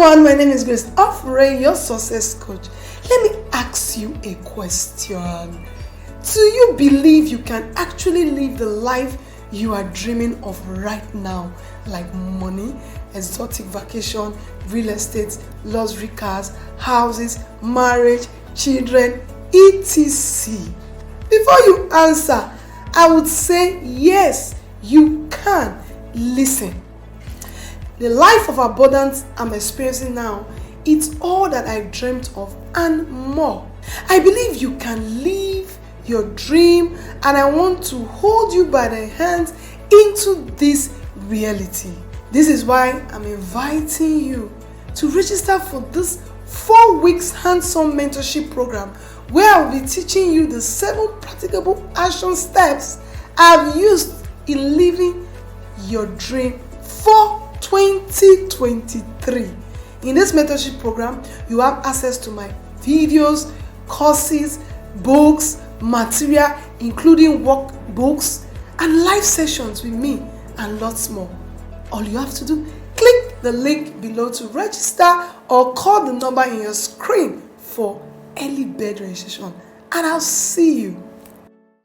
everyone, my name is Grace Offray, your success coach. Let me ask you a question. Do you believe you can actually live the life you are dreaming of right now? Like money, exotic vacation, real estate, luxury cars, houses, marriage, children, etc. Before you answer, I would say yes, you can. Listen. The life of abundance I'm experiencing now, it's all that I dreamt of and more. I believe you can live your dream, and I want to hold you by the hands into this reality. This is why I'm inviting you to register for this 4 weeks hands-on mentorship program, where I'll be teaching you the 7 practicable action steps I've used in living your dream for 2023. In this mentorship program, you have access to my videos, courses, books, material, including workbooks, and live sessions with me, and lots more. All you have to do, click the link below to register or call the number in your screen for early bird registration, and I'll see you